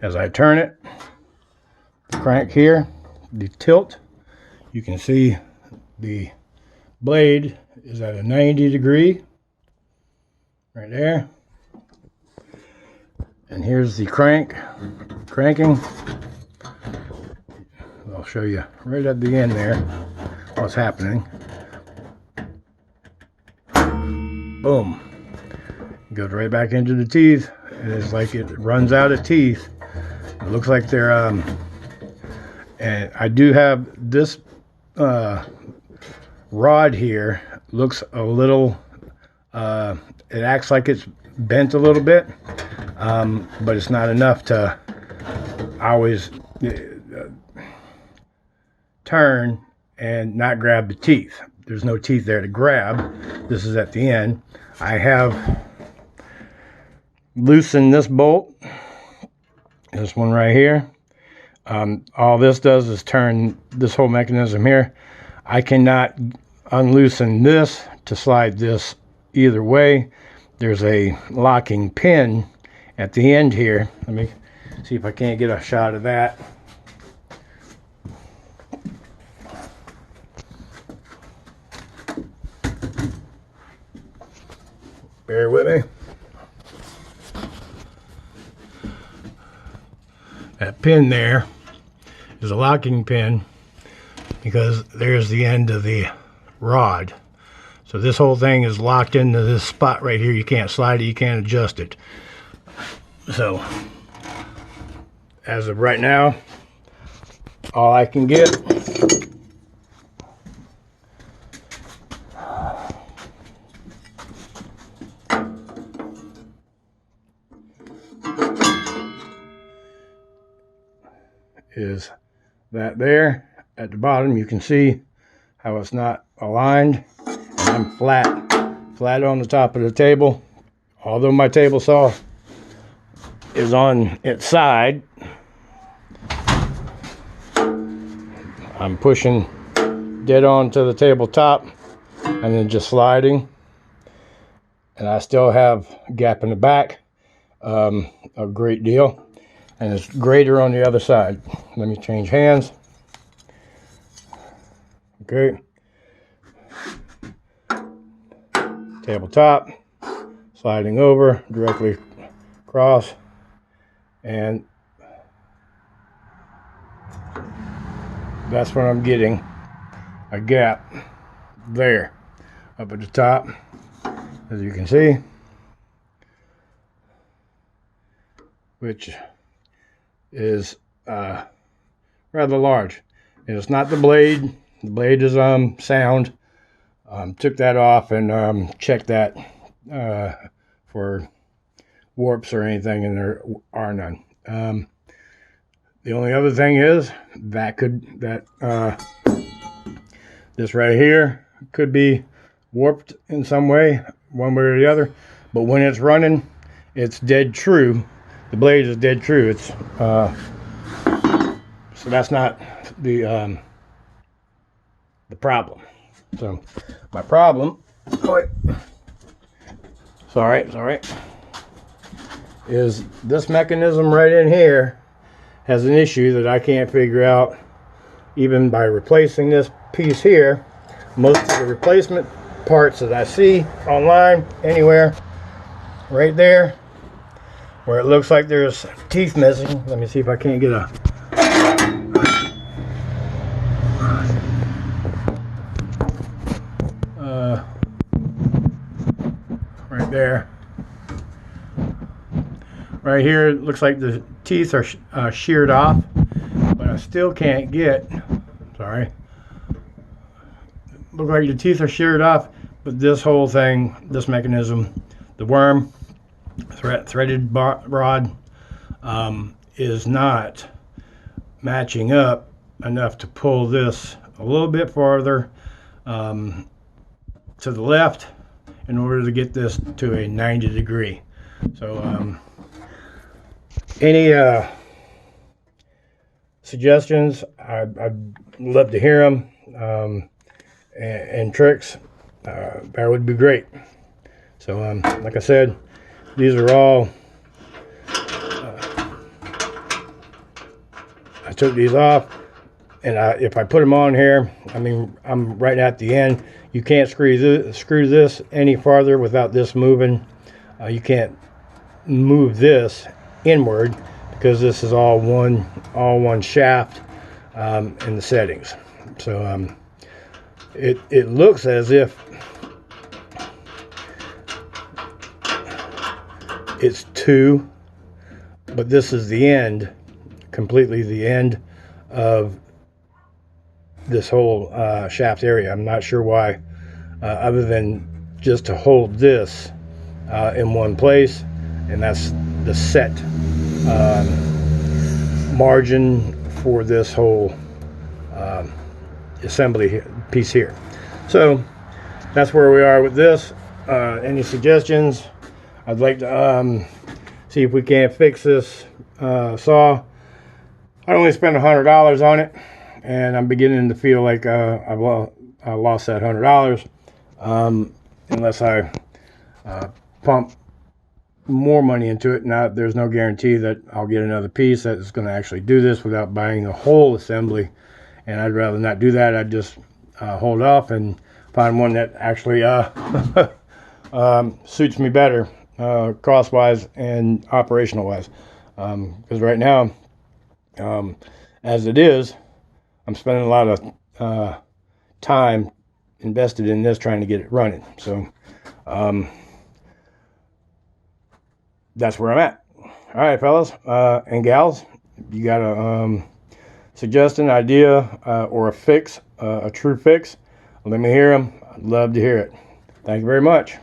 As I turn it, the crank here, the tilt, you can see the blade is at a 90 degree right there. And here's the cranking. I'll show you right at the end there what's happening. Boom. Goes right back into the teeth. It's like it runs out of teeth. It looks like they're and I do have this rod here, looks a little it acts like it's bent a little bit, but it's not enough to always turn and not grab the teeth. There's no teeth there to grab. This is at the end. I have loosened this bolt, this one right here. All this does is turn this whole mechanism here. I cannot unloosen this to slide this either way. There's a locking pin at the end here. Let me see if I can't get a shot of that. Bear with me. That pin there is a locking pin because there's the end of the rod. So this whole thing is locked into this spot right here. You can't slide it, you can't adjust it. So as of right now, all I can get is that there at the bottom. You can see how it's not aligned, and I'm flat on the top of the table. Although my table saw is on its side, I'm pushing dead on to the tabletop and then just sliding, and I still have a gap in the back, a great deal. And it's greater on the other side. Let me change hands. Okay. Tabletop, sliding over, directly across, and that's what I'm getting, a gap there up at the top, as you can see, which is rather large. And it's not the blade. The blade is sound. Took that off and checked that for warps or anything, and there are none. The only other thing is this right here could be warped in some way, one way or the other. But when it's running, it's dead true. The blade is dead true. It's so that's not the problem. So my problem, sorry, is this mechanism right in here has an issue that I can't figure out, even by replacing this piece here. Most of the replacement parts that I see online, anywhere, right there, where it looks like there's teeth missing. Let me see if I can't get a right there. Right here, it looks like the teeth are sheared off, but I still can't get, sorry, look like the teeth are sheared off, but this whole thing, this mechanism, the worm, threaded rod, is not matching up enough to pull this a little bit farther to the left in order to get this to a 90 degree. So any suggestions, I'd love to hear them, and tricks, that would be great. So like I said, these are all I took these off, and if I put them on here, I mean, I'm right at the end. You can't screw this any farther without this moving. You can't move this inward because this is all one shaft in the settings. So it looks as if it's 2, but this is the end, completely the end of this whole shaft area. I'm not sure why, other than just to hold this in one place, and that's the set margin for this whole assembly piece here. So that's where we are with this. Any suggestions? I'd like to see if we can't fix this saw. I only spent $100 on it, and I'm beginning to feel like I lost that $100 unless I pump more money into it. Now, there's no guarantee that I'll get another piece that is going to actually do this without buying the whole assembly, and I'd rather not do that. I'd just hold off and find one that actually suits me better, cost-wise and operational-wise, because right now, as it is, I'm spending a lot of time invested in this trying to get it running. So that's where I'm at. All right, fellas and gals, if you got a suggestion, idea, or a fix, a true fix, let me hear them. I'd love to hear it. Thank you very much.